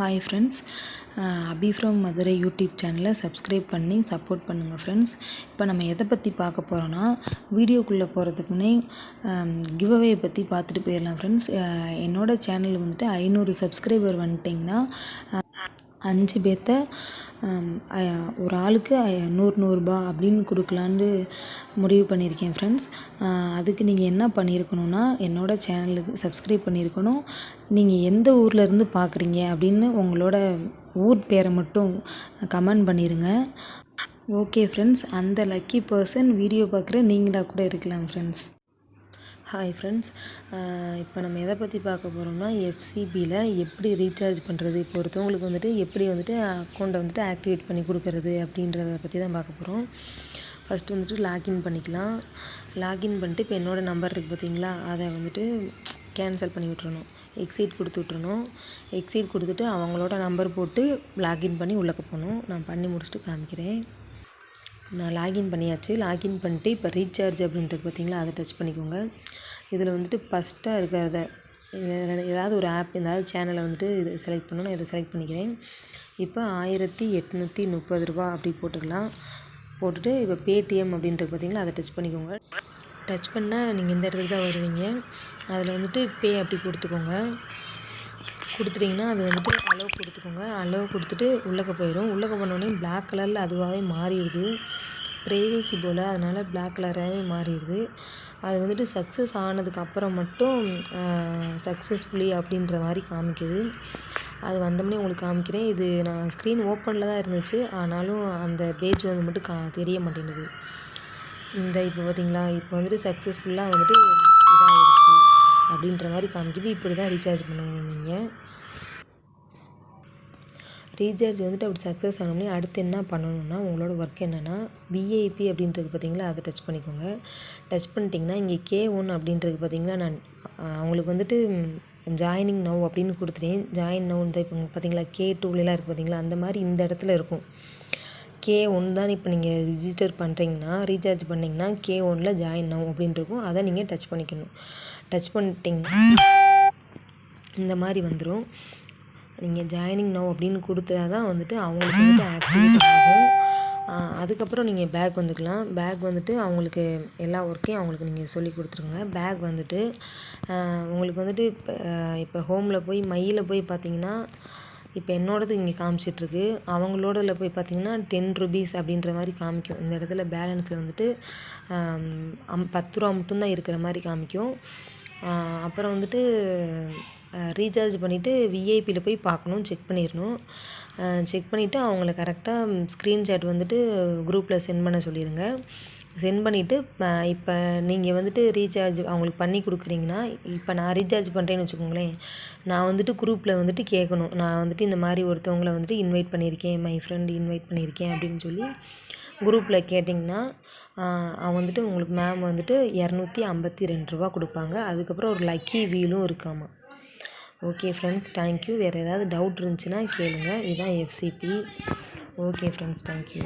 Hi friends, Abhi from Madurai YouTube சேனலை subscribe பண்ணி support பண்ணுங்கள் ஃப்ரெண்ட்ஸ். இப்போ நம்ம எதை பற்றி பார்க்க போகிறோன்னா, வீடியோக்குள்ளே போகிறதுக்கு முன்னே கிவ்அவே பற்றி பார்த்துட்டு போயிடலாம் ஃப்ரெண்ட்ஸ். என்னோடய சேனல் வந்துட்டு 500 சப்ஸ்கிரைபர் வந்துட்டிங்கன்னா 5 பேர்த்த ஒரு ஆளுக்கு 100 ரூபா அப்படின்னு கொடுக்கலான்னு முடிவு பண்ணியிருக்கேன் ஃப்ரெண்ட்ஸ். அதுக்கு நீங்கள் என்ன பண்ணியிருக்கணுன்னா, என்னோடய சேனலுக்கு சப்ஸ்கிரைப் பண்ணியிருக்கணும். நீங்கள் எந்த ஊர்லேருந்து பார்க்குறீங்க அப்படின்னு உங்களோட ஊர் பேரை மட்டும் கமெண்ட் பண்ணிடுங்க. ஓகே ஃப்ரெண்ட்ஸ், அந்த லக்கி பர்சன் வீடியோ பார்க்குற நீங்களாக கூட இருக்கலாம் ஃப்ரெண்ட்ஸ். ஹாய் ஃப்ரெண்ட்ஸ், இப்போ நம்ம எதை பற்றி பார்க்க போகிறோம்னா, எஃப்சிபியில் எப்படி ரீசார்ஜ் பண்ணுறது, இப்போ ஒருத்தவங்களுக்கு வந்துட்டு எப்படி வந்துட்டு அக்கௌண்ட்டை வந்துட்டு ஆக்டிவேட் பண்ணி கொடுக்கறது அப்படின்றத பற்றி தான் பார்க்க போகிறோம். ஃபஸ்ட்டு வந்துட்டு லாகின் பண்ணிக்கலாம். லாகின் பண்ணிட்டு இப்போ என்னோடய நம்பர் இருக்குது பார்த்தீங்களா, அதை வந்துட்டு கேன்சல் பண்ணி விட்றணும். எக்ஸிட் கொடுத்து விட்றணும். எக்ஸிட் கொடுத்துட்டு அவங்களோட நம்பர் போட்டு லாகின் பண்ணி உள்ளே போகணும். நான் பண்ணி முடிச்சுட்டு காமிக்கிறேன். நான் லாகின் பண்ணியாச்சு. லாகின் பண்ணிட்டு இப்போ ரீசார்ஜ் அப்படின்றது பார்த்தீங்களா, அதை டச் பண்ணிக்கோங்க. இதில் வந்துட்டு ஃபஸ்ட்டாக இருக்கிறத ஏதாவது ஒரு ஆப், ஏதாவது சேனலை வந்துட்டு இது செலக்ட் பண்ணணும். நான் இதை செலக்ட் பண்ணிக்கிறேன். இப்போ 1830 ரூபா அப்படி போட்டுக்கலாம். போட்டுட்டு இப்போ பேடிஎம் அப்படின்றது பார்த்தீங்களா, அதை டச் பண்ணிக்கோங்க. டச் பண்ணால் நீங்கள் இந்த இடத்துக்கு தான் வருவீங்க. அதில் வந்துட்டு பே அப்படி கொடுத்துக்கோங்க. கொடுத்துட்டிங்கன்னா அது வந்துட்டு அலோவ் கொடுத்துக்கோங்க. அலோவ் கொடுத்துட்டு உள்ளக்க போயிடும். உள்ளக்க போனோடனே பிளாக் கலரில் அதுவாகவே மாறிடுது. ப்ரைவேசி போல், அதனால் பிளாக் கலராகவே மாறிடுது. அது வந்துட்டு சக்ஸஸ் ஆனதுக்கப்புறம் மட்டும் சக்ஸஸ்ஃபுல்லி அப்படின்ற மாதிரி காமிக்குது. அது வந்தோடனே உங்களுக்கு காமிக்கிறேன். இது நான் ஸ்க்ரீன் ஓப்பனில் தான் இருந்துச்சு, ஆனாலும் அந்த பேஜ் வந்து மட்டும் தெரிய மாட்டேங்குது. இந்த இப்போ பார்த்தீங்களா, இப்போ வந்துட்டு சக்ஸஸ்ஃபுல்லாக வந்துட்டு இதாகிடுச்சு அப்படின்ற மாதிரி காமிக்குது. இப்படி தான் ரீசார்ஜ் பண்ணணும். நீங்கள் ரீசார்ஜ் வந்துட்டு அப்படி சக்ஸஸ் ஆனோடனே அடுத்து என்ன பண்ணணுன்னா, உங்களோட ஒர்க் என்னென்னா, விஐபி அப்படின்றது பார்த்தீங்களா, அதை டச் பண்ணிக்கோங்க. டச் பண்ணிட்டிங்கன்னா இங்கே K1 அப்படின்றது பார்த்தீங்களா, நான் அவங்களுக்கு வந்துட்டு ஜாயினிங் நவ் அப்படின்னு கொடுத்துட்டேன். ஜாயின் நவ் தான் இப்போ பார்த்தீங்களா, K2லாம் இருக்குது பார்த்தீங்களா, அந்த மாதிரி இந்த இடத்துல இருக்கும். K1 தான் இப்போ நீங்கள் ரிஜிஸ்டர் பண்ணுறீங்கன்னா, ரீசார்ஜ் பண்ணிங்கன்னா K1ல் ஜாயின் நவ் அப்படின்னு இருக்கும். அதை நீங்கள் டச் பண்ணிக்கணும். டச் பண்ணிட்டிங்கன்னா இந்த மாதிரி வந்துடும். நீங்கள் ஜாயினிங் நவ் அப்படின்னு கொடுத்தா தான் வந்துட்டு அவங்களுக்கு வந்துட்டு ஆக்டிவேட் ஆகும். அதுக்கப்புறம் நீங்கள் பேக் வந்துக்கலாம். பேக் வந்துட்டு அவங்களுக்கு எல்லா ஒர்க்கையும் அவங்களுக்கு நீங்கள் சொல்லி கொடுத்துருங்க. பேக் வந்துட்டு உங்களுக்கு வந்துட்டு இப்போ ஹோமில் போய் மையில் போய் பார்த்தீங்கன்னா, இப்போ என்னோடது இங்கே காமிச்சிட்ருக்கு. அவங்களோடதில் போய் பார்த்தீங்கன்னா 10 ருபீஸ் அப்படின்ற மாதிரி காமிக்கும். இந்த இடத்துல பேலன்ஸில் வந்துட்டு 10 ரூபா மட்டும்தான் இருக்கிற மாதிரி காமிக்கும். அப்புறம் வந்துட்டு ரீசார்ஜ் பண்ணிவிட்டு விஐபியில் போய் பார்க்கணும், செக் பண்ணிடணும். செக் பண்ணிவிட்டு அவங்கள கரெக்டாக ஸ்க்ரீன்ஷாட் வந்துட்டு குரூப்பில் சென்ட் பண்ண சொல்லிடுங்க. சென்ட் பண்ணிவிட்டு இப்போ நீங்கள் வந்துட்டு ரீசார்ஜ் அவங்களுக்கு பண்ணி கொடுக்குறீங்கன்னா, இப்போ நான் ரீசார்ஜ் பண்ணுறேன்னு வச்சுக்கோங்களேன், நான் வந்துட்டு குரூப்பில் வந்துட்டு கேட்கணும். நான் வந்துட்டு இந்த மாதிரி ஒருத்தவங்களை வந்துட்டு இன்வைட் பண்ணியிருக்கேன், மை ஃப்ரெண்ட் இன்வைட் பண்ணியிருக்கேன் அப்படின்னு சொல்லி குரூப்பில் கேட்டிங்கன்னா, அவங்க வந்துட்டு உங்களுக்கு மேம் வந்துட்டு 252 ரூபா கொடுப்பாங்க. அதுக்கப்புறம் ஒரு லக்கி வீலும் இருக்காமா. Okay friends, thank you. வேறு ஏதாவது டவுட் இருந்துச்சுன்னா கேளுங்கள். இதுதான் எஃப்சிபி. Okay friends, thank you.